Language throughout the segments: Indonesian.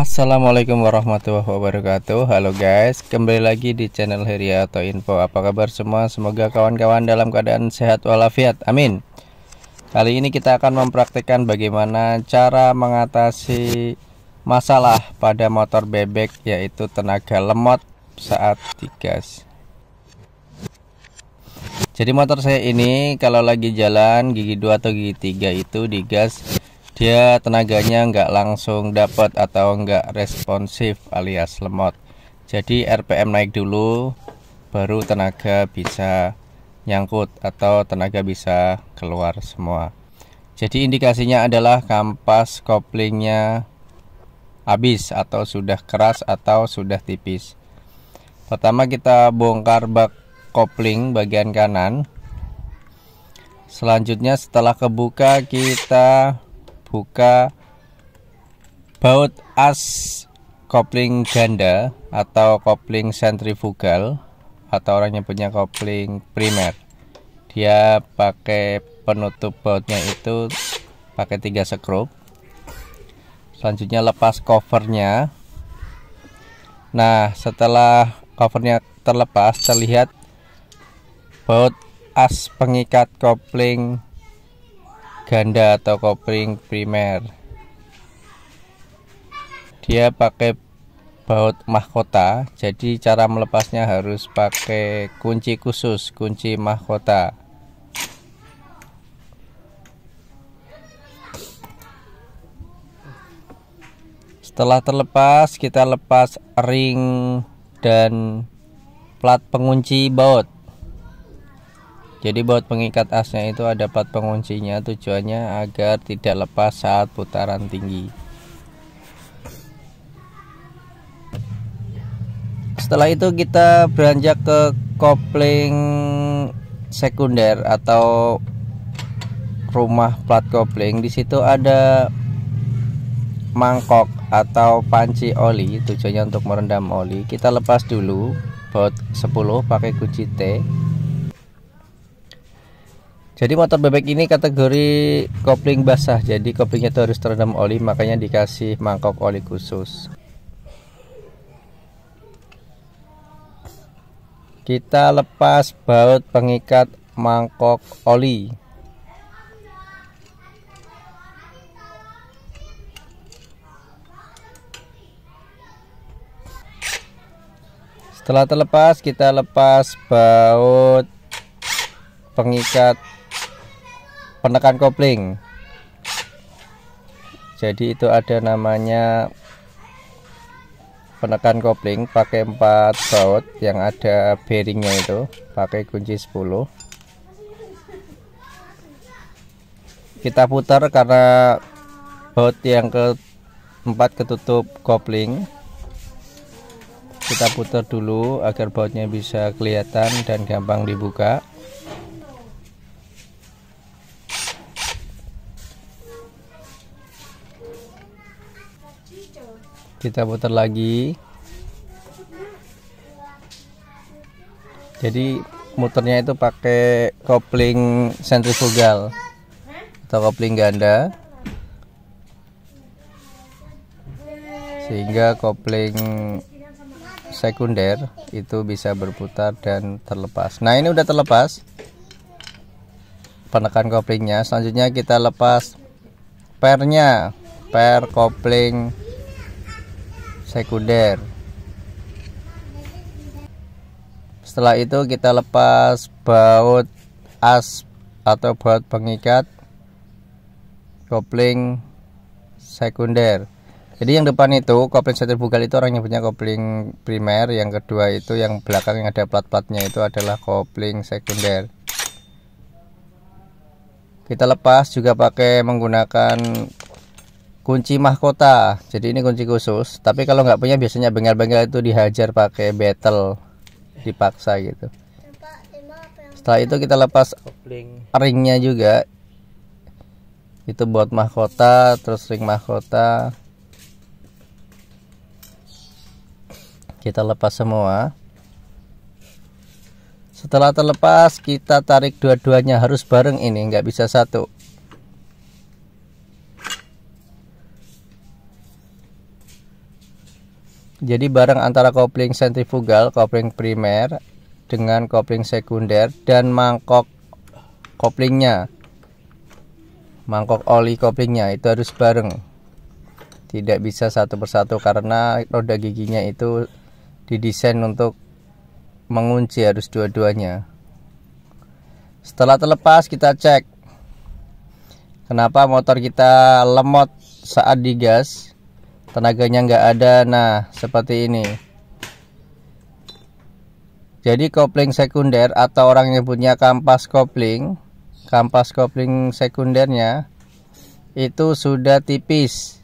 Assalamualaikum warahmatullahi wabarakatuh. Halo guys, kembali lagi di channel Heriato Info. Apa kabar semua? Semoga kawan-kawan dalam keadaan sehat walafiat, amin. Kali ini kita akan mempraktikkan bagaimana cara mengatasi masalah pada motor bebek, yaitu tenaga lemot saat digas. Jadi motor saya ini kalau lagi jalan gigi 2 atau gigi 3 itu digas, dia tenaganya nggak langsung dapat atau nggak responsif alias lemot. Jadi RPM naik dulu baru tenaga bisa nyangkut atau tenaga bisa keluar semua. Jadi indikasinya adalah kampas koplingnya habis atau sudah keras atau sudah tipis. Pertama kita bongkar bak kopling bagian kanan. Selanjutnya setelah kebuka kita buka baut as kopling ganda atau kopling sentrifugal, atau orang nyebutnya kopling primer. Dia pakai penutup bautnya itu pakai 3 skrup. Selanjutnya lepas covernya. Nah, setelah covernya terlepas, terlihat baut as pengikat kopling ganda atau kopling primer. Dia pakai baut mahkota, jadi cara melepasnya harus pakai kunci khusus, kunci mahkota. Setelah terlepas, kita lepas ring dan plat pengunci baut. Jadi baut pengikat asnya itu ada plat penguncinya, tujuannya agar tidak lepas saat putaran tinggi. Setelah itu kita beranjak ke kopling sekunder atau rumah plat kopling. Di situ ada mangkok atau panci oli, tujuannya untuk merendam oli. Kita lepas dulu baut 10 pakai kunci T. Jadi motor bebek ini kategori kopling basah, jadi koplingnya itu harus terendam oli, makanya dikasih mangkok oli khusus. Kita lepas baut pengikat mangkok oli. Setelah terlepas, kita lepas baut pengikat penekan kopling. Jadi itu ada namanya penekan kopling, pakai 4 baut yang ada bearingnya itu, pakai kunci 10. Kita putar karena baut yang keempat ketutup kopling. Kita putar dulu agar bautnya bisa kelihatan dan gampang dibuka. Kita putar lagi. Jadi muternya itu pakai kopling sentrifugal atau kopling ganda, sehingga kopling sekunder itu bisa berputar dan terlepas. Nah, ini udah terlepas penekan koplingnya. Selanjutnya kita lepas pernya, per kopling sekunder. Setelah itu kita lepas baut as atau baut pengikat kopling sekunder. Jadi yang depan itu kopling sentrifugal itu orang nyebutnya kopling primer, yang kedua itu yang belakang yang ada plat-platnya itu adalah kopling sekunder. Kita lepas juga pakai menggunakan kunci mahkota. Jadi ini kunci khusus, tapi kalau nggak punya biasanya bengkel-bengkel itu dihajar pakai betel, dipaksa gitu. Setelah itu kita lepas ringnya juga, itu buat mahkota, terus ring mahkota kita lepas semua. Setelah terlepas, kita tarik dua-duanya, harus bareng ini, nggak bisa satu. Jadi bareng antara kopling sentrifugal, kopling primer dengan kopling sekunder dan mangkok koplingnya, mangkok oli koplingnya itu harus bareng. Tidak bisa satu persatu karena roda giginya itu didesain untuk mengunci, harus dua-duanya. Setelah terlepas kita cek kenapa motor kita lemot saat digas, tenaganya nggak ada. Nah seperti ini. Jadi kopling sekunder atau orang yang punya kampas kopling sekundernya itu sudah tipis.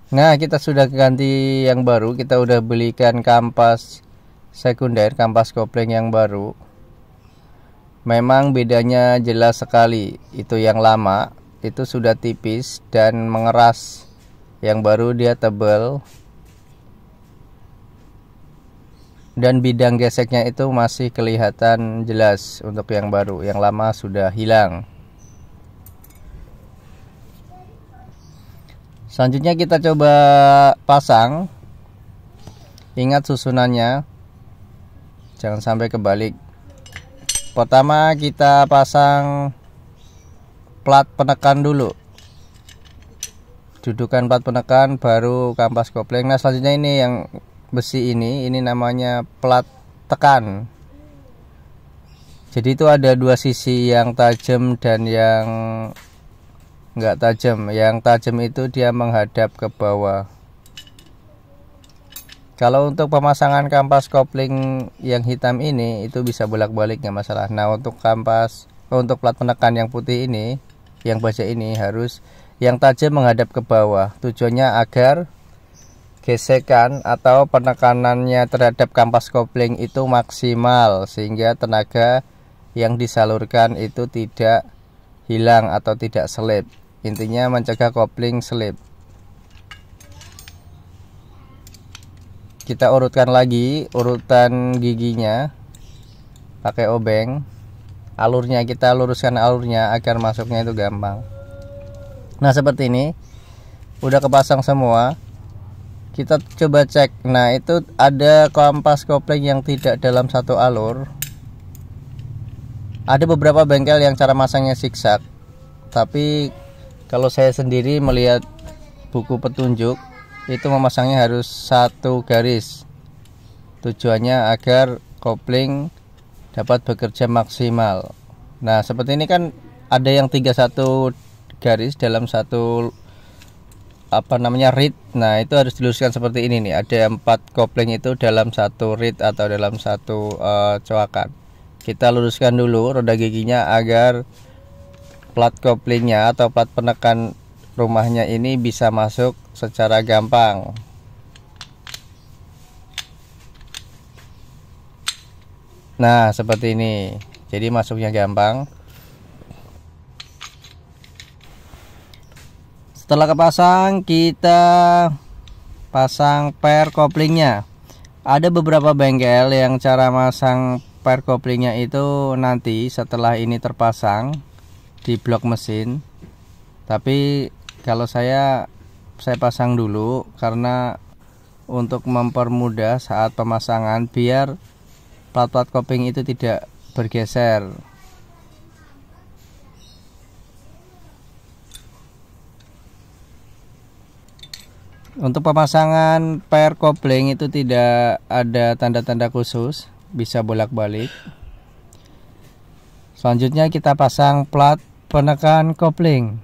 Nah kita sudah ganti yang baru, kita udah belikan kampas sekunder, kampas kopling yang baru. Memang bedanya jelas sekali. Itu yang lama itu sudah tipis dan mengeras, yang baru dia tebal dan bidang geseknya itu masih kelihatan jelas untuk yang baru. Yang lama sudah hilang. Selanjutnya kita coba pasang. Ingat susunannya, jangan sampai kebalik. Pertama kita pasang plat penekan dulu, dudukan plat penekan, baru kampas kopling. Nah selanjutnya ini yang besi ini namanya plat tekan. Jadi itu ada dua sisi, yang tajam dan yang enggak tajam. Yang tajam itu dia menghadap ke bawah. Kalau untuk pemasangan kampas kopling yang hitam ini itu bisa bolak-balik, nggak masalah. Nah untuk untuk plat penekan yang putih ini, yang baja ini harus yang tajam menghadap ke bawah. Tujuannya agar gesekan atau penekanannya terhadap kampas kopling itu maksimal, sehingga tenaga yang disalurkan itu tidak hilang atau tidak selip. Intinya mencegah kopling selip. Kita urutkan lagi urutan giginya pakai obeng. Alurnya kita luruskan alurnya agar masuknya itu gampang. Nah seperti ini udah kepasang semua. Kita coba cek. Nah itu ada kampas kopling yang tidak dalam satu alur. Ada beberapa bengkel yang cara masangnya zigzag, tapi kalau saya sendiri melihat buku petunjuk itu memasangnya harus satu garis. Tujuannya agar kopling dapat bekerja maksimal. Nah seperti ini kan ada yang 31 garis dalam satu reed. Nah itu harus diluruskan seperti ini nih. Ada 4 kopling itu dalam satu reed atau dalam satu coakan. Kita luruskan dulu roda giginya agar plat koplingnya atau plat penekan rumahnya ini bisa masuk secara gampang. Nah seperti ini, jadi masuknya gampang. Setelah kepasang, kita pasang per koplingnya. Ada beberapa bengkel yang cara masang per koplingnya itu nanti setelah ini terpasang di blok mesin. Tapi kalau saya pasang dulu karena untuk mempermudah saat pemasangan, biar plat-plat kopling itu tidak bergeser. Untuk pemasangan per kopling itu tidak ada tanda-tanda khusus, bisa bolak-balik. Selanjutnya kita pasang plat penekan kopling.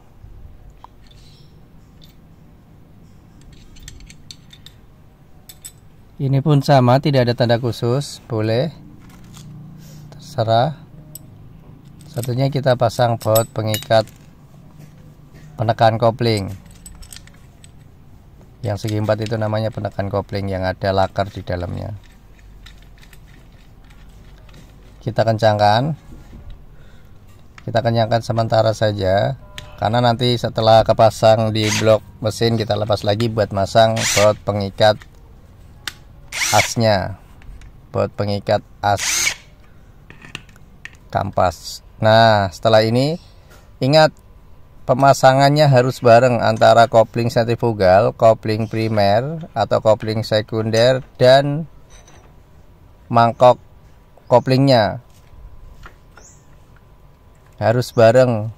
Ini pun sama, tidak ada tanda khusus, boleh, terserah. Satunya kita pasang baut pengikat penekan kopling. Yang segi 4 itu namanya penekan kopling yang ada lakar di dalamnya. Kita kencangkan sementara saja, karena nanti setelah kepasang di blok mesin kita lepas lagi buat masang baut pengikat asnya, baut pengikat as kampas. Nah setelah ini ingat, pemasangannya harus bareng antara kopling sentrifugal, kopling primer atau kopling sekunder, dan mangkok koplingnya harus bareng.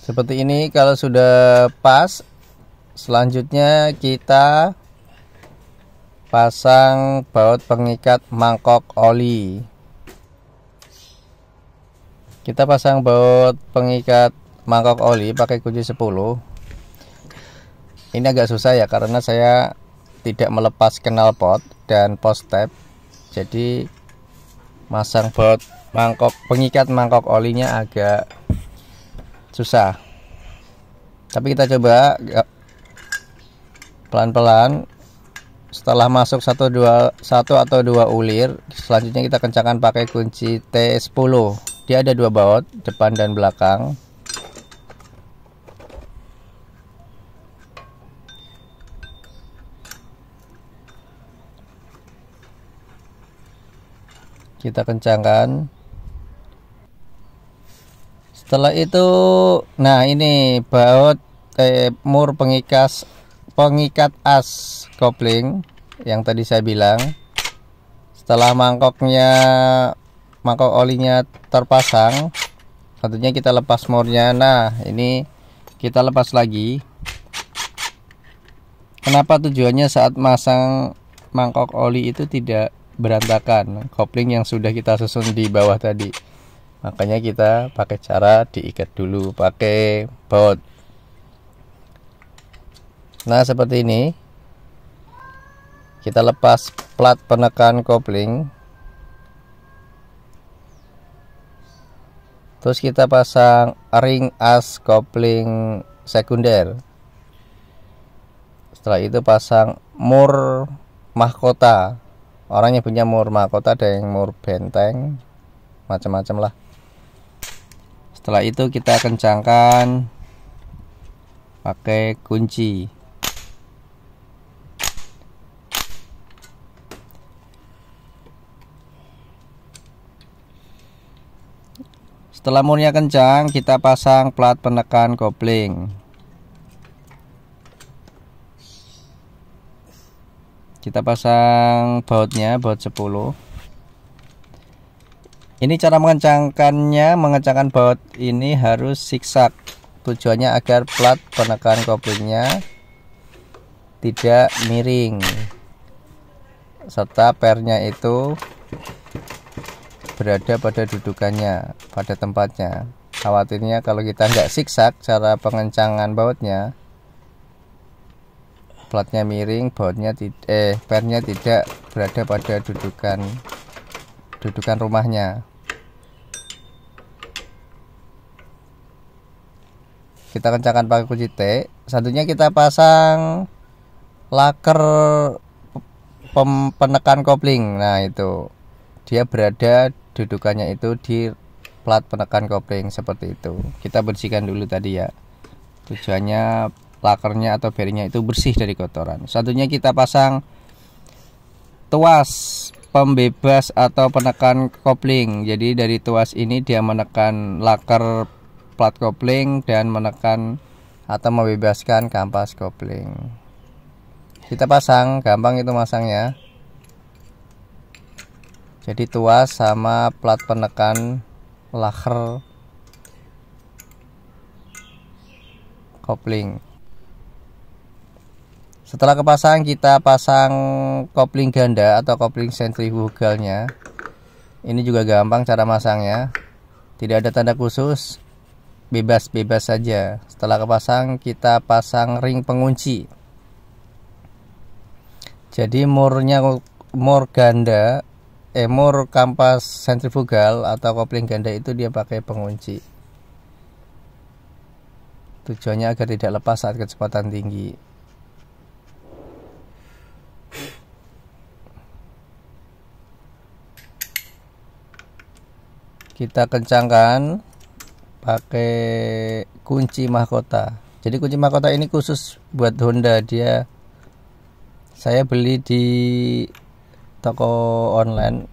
Seperti ini. Kalau sudah pas, selanjutnya kita pasang baut pengikat mangkok oli. Kita pasang baut pengikat mangkok oli pakai kunci 10. Ini agak susah ya, karena saya tidak melepas knalpot dan post tab. Jadi masang baut pengikat mangkok olinya agak susah. Tapi kita coba pelan-pelan. Setelah masuk satu atau dua ulir, selanjutnya kita kencangkan pakai kunci T10. Dia ada 2 baut, depan dan belakang. Kita kencangkan. Setelah itu, nah ini baut mur pengikat as kopling yang tadi saya bilang. Setelah mangkok olinya terpasang, tentunya kita lepas murnya. Nah, ini kita lepas lagi. Kenapa tujuannya saat masang mangkok oli itu tidak berantakan kopling yang sudah kita susun di bawah tadi. Makanya kita pakai cara diikat dulu pakai baut. Nah, seperti ini. Kita lepas plat penekan kopling. Terus kita pasang ring as kopling sekunder. Setelah itu pasang mur mahkota. Orang yang punya mur mahkota, ada yang mur benteng, macam-macam lah. Setelah itu kita kencangkan pakai kunci. Setelah murnya kencang, kita pasang plat penekan kopling. Kita pasang bautnya, baut 10. Ini cara mengencangkan baut ini harus zigzag. Tujuannya agar plat penekan koplingnya tidak miring, serta pernya itu berada pada dudukannya, pada tempatnya. Khawatirnya kalau kita nggak zigzag cara pengencangan bautnya, platnya miring, pernya tidak berada pada dudukan rumahnya. Kita kencangkan pakai kunci T. Selanjutnya kita pasang laker penekan kopling. Nah, itu dia berada dudukannya itu di plat penekan kopling seperti itu. Kita bersihkan dulu tadi ya. Tujuannya lakernya atau bearingnya itu bersih dari kotoran. Selanjutnya kita pasang tuas pembebas atau penekan kopling. Jadi dari tuas ini dia menekan laker plat kopling dan menekan atau membebaskan kampas kopling. Kita pasang, gampang itu masangnya. Jadi tuas sama plat penekan laker kopling. Setelah kepasang, kita pasang kopling ganda atau kopling sentrifugalnya. Ini juga gampang cara masangnya, tidak ada tanda khusus, bebas-bebas saja. Setelah kepasang, kita pasang ring pengunci. Jadi mur kampas sentrifugal atau kopling ganda itu dia pakai pengunci. Tujuannya agar tidak lepas saat kecepatan tinggi. Kita kencangkan pakai kunci mahkota. Jadi kunci mahkota ini khusus buat Honda. Saya beli di toko online.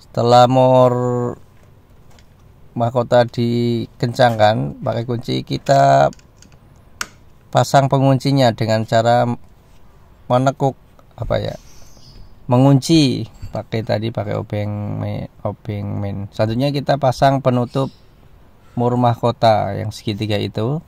Setelah mahkota dikencangkan pakai kunci, kita pasang penguncinya dengan cara menekuk mengunci pakai obeng main. Selanjutnya kita pasang penutup mur mahkota yang segitiga itu.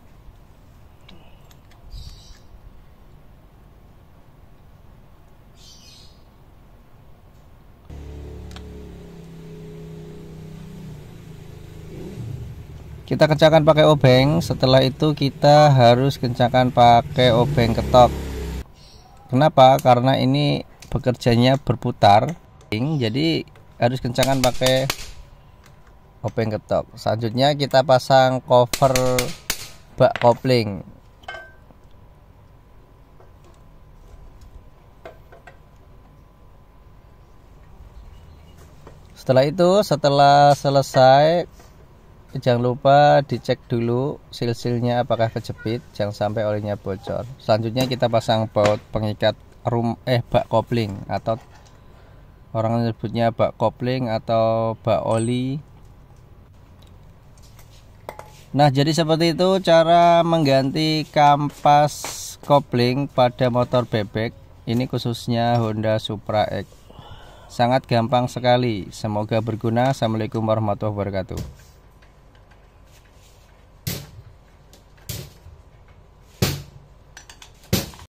Kita kencangkan pakai obeng. Setelah itu kita harus kencangkan pakai obeng ketok. Kenapa? Karena ini bekerjanya berputar, jadi harus kencangkan pakai obeng ketok. Selanjutnya kita pasang cover bak kopling. Setelah selesai, jangan lupa dicek dulu sil-silnya apakah kejepit, jangan sampai olinya bocor. Selanjutnya kita pasang baut pengikat bak kopling, atau orang menyebutnya bak kopling atau bak oli. Nah, jadi seperti itu cara mengganti kampas kopling pada motor bebek. Ini khususnya Honda Supra X. Sangat gampang sekali. Semoga berguna. Assalamualaikum warahmatullahi wabarakatuh.